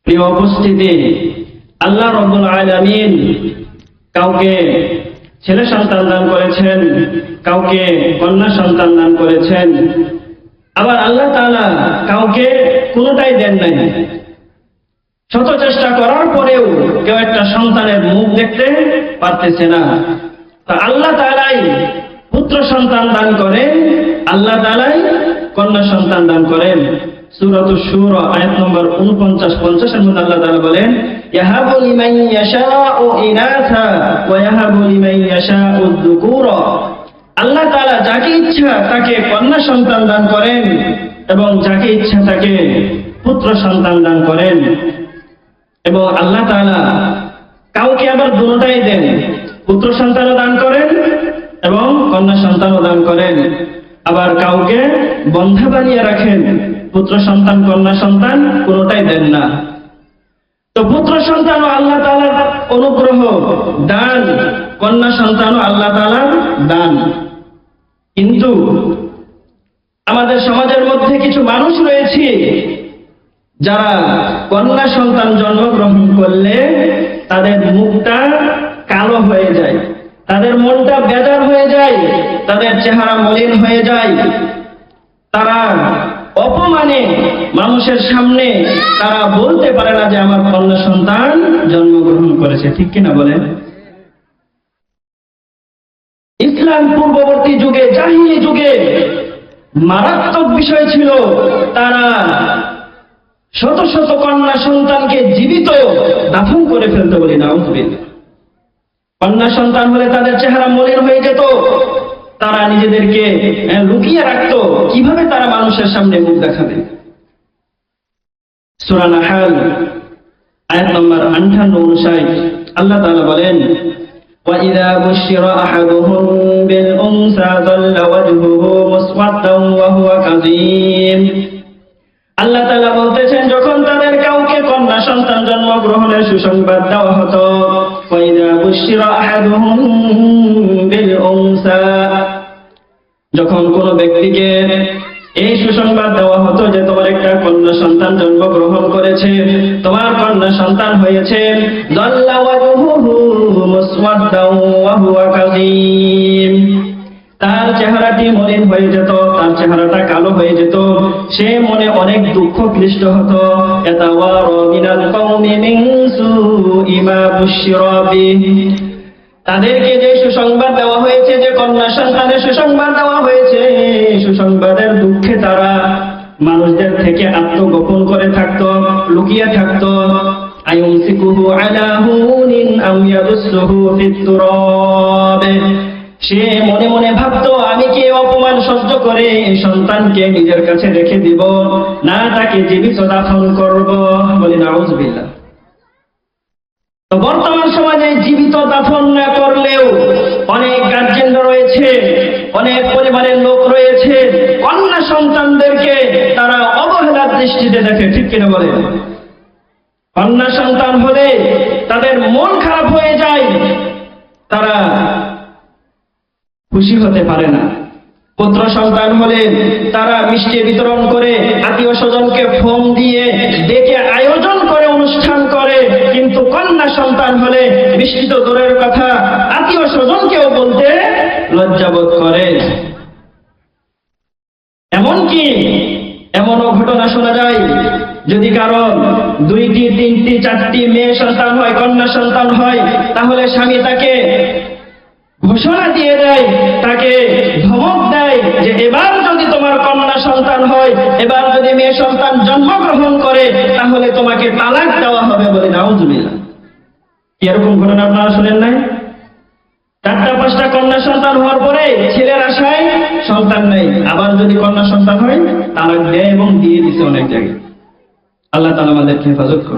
প্রিয় উপস্থিতি, আল্লাহ রাব্বুল আলামিন কাউকে ছেলে সন্তান দান করেছেন, কাউকে কন্যা সন্তান দান করেছেন, আবার আল্লাহ তাআলা কাউকে কোনোটাই দেন নাই। শত চেষ্টা করার পরেও কেউ একটা সন্তানের মুখ দেখতে পারতেছে না। তা আল্লাহ তাআলাই পুত্র সন্তান দান করেন, আল্লাহ তাআলাই কন্যা সন্তান দান করেন। সূরাতুশ শূরা আয়াত নম্বর 49-50 এর মধ্যে আল্লাহ তাআলা বলেন, ইয়াহাবু লিমান ইয়াশাউ ইনাসা ওয়া ইয়াহাবু লিমান ইয়াশাউ যুকুরা। আল্লাহ তাআলা যাকে ইচ্ছা তাকে কন্যা সন্তান দান করেন এবং যাকে ইচ্ছা তাকে পুত্র সন্তান দান করেন। এবং আল্লাহ তাআলা কাউকে আবার দুটোটাই দেন, পুত্র সন্তানও দান করেন এবং কন্যা সন্তানও দান করেন। আবার কাউকে বন্ধা বানিয়ে রাখেন, পুত্র সন্তান কন্যা সন্তান কোনোটাই দেন না। তো পুত্র সন্তানও আল্লাহ তাআলার অনুগ্রহ দান, কন্যা সন্তানও আল্লাহ তাআলার দান। কিন্তু আমাদের সমাজের মধ্যে কিছু মানুষ রয়েছে যারা কন্যা সন্তান জন্মগ্রহণ করলে তাদের মুখটা কালো হয়ে যায়, তাদের মনটা বেজার হয়ে যায়, তাদের চেহারা মলিন হয়ে যায়। তারা অপমানে মানুষের সামনে তারা বলতে পারে না যে আমার কন্যা সন্তান জন্মগ্রহণ করেছে। ঠিক কিনা বলেন? ইসলাম পূর্ববর্তী যুগে, জাহিলি যুগে মারাত্মক বিষয় ছিল। তারা শত শত কন্যা সন্তানকে জীবিত দাফন করে ফেলতে, বলি নাউযুবিল্লাহ। কন্যা সন্তান হলে তাদের চেহারা মলিন হয়ে যেত, তারা নিজেদেরকে লুকিয়ে রাখত। কিভাবে তারা মানুষের সামনে মুখ দেখাবে? সূরা নাহল আয়াত নম্বর 58-59 আল্লাহ তাআলা বলেন, وَإِذَا بُشِّرَ أَحَدُهُم بِالْأُنثَىٰ ظَلَّ وَجْهُهُ مُسْوَدًّا وَهُوَ كَظِيمٌ। আল্লাহ তাআলা বলতেছেন, যখন তাদের কাউকে কন্যা সন্তান জন্মগ্রহণের সুসংবাদ দেওয়া হতো, وَإِذَا بُشِّرَ أَحَدُهُم بِالْأُنثَىٰ, যখন কোন ব্যক্তিকে এই সুসংবাদ দেওয়া হতো যে তোমার একটা কন্যা সন্তান জন্মগ্রহণ করেছে, তোমার কন্যা সন্তান হয়েছে, যাল্লা ওয়াজহুহু মুসওয়াদ্দান ওয়া হুয়া কাযীম, তার চেহারাটি মলিন হয়ে যেত, তার চেহারাটা কালো হয়ে যেত, সে মনে অনেক দুঃখ ক্লিষ্ট হতো। ইয়াতাওয়ারা মিনাল কওমি মিন সুই মা বুশিরা বিহি, তাদেরকে যে সুসংবাদ দেওয়া হয়েছে, যে কন্যা সন্তানের সুসংবাদ দেওয়া হয়েছে, সুসংবাদের দুঃখে তারা মানুষদের থেকে আত্মগোপন করে থাকত, লুকিয়ে থাকত। আয়ুমসিকুহু আলা হুনিন আম ইয়াদুসসুহু ফিত তুরাব, সে মনে মনে ভাবতো আমি কি অপমান সহ্য করে এই সন্তানকে নিজের কাছে রেখে দিব, না তাকে জীবিত দাফন করব, বলি নাউযুবিল্লাহ। তো বর্তমান সমাজে জীবিত দাফন না করলেও অনেক গার্জেন রয়েছে, অনেক পরিবারের লোক রয়েছে, কন্যা সন্তানদেরকে তারা অবহেলার দৃষ্টিতে দেখে। ঠিক কিনা বলে? কন্যা সন্তান হলে তাদের মন খারাপ হয়ে যায়, তারা খুশি হতে পারে না। পুত্র সন্তান হলে তারা মিষ্টি বিতরণ করে, আত্মীয় স্বজনকে ফোন দিয়ে ডেকে আয়োজন করে, অনুষ্ঠান করে। কিন্তু কন্যা সন্তান হলে মিষ্টি তো দূরের কথা, আত্মীয় স্বজনকেও বলতে লজ্জাবোধ করে। এমনকি এমনও ঘটনা শোনা যায়, যদি কারো 2টি, 3টি, 4টি মেয়ে সন্তান হয়, কন্যা সন্তান হয়, তাহলে স্বামী তাকে ঘোষণা দিয়ে দেয়, তাকে ধমক দেয় যে এবার যদি তোমার কন্যা সন্তান হয়, এবার যদি মেয়ে সন্তান জন্মগ্রহণ করে, তাহলে তোমাকে তালাক দেওয়া হবে, বলে নাউযুবিল্লাহ। এরকম ঘটনা আপনারা শুনেন নাই? 4টা-5টা কন্যা সন্তান হওয়ার পরে ছেলের আশায় সন্তান নেই, আবার যদি কন্যা সন্তান হয় তালাক দেয় এবং দিয়ে দিছে অনেক জায়গায়। আল্লাহ তাআলা আমাদেরকে হেফাজত করুন।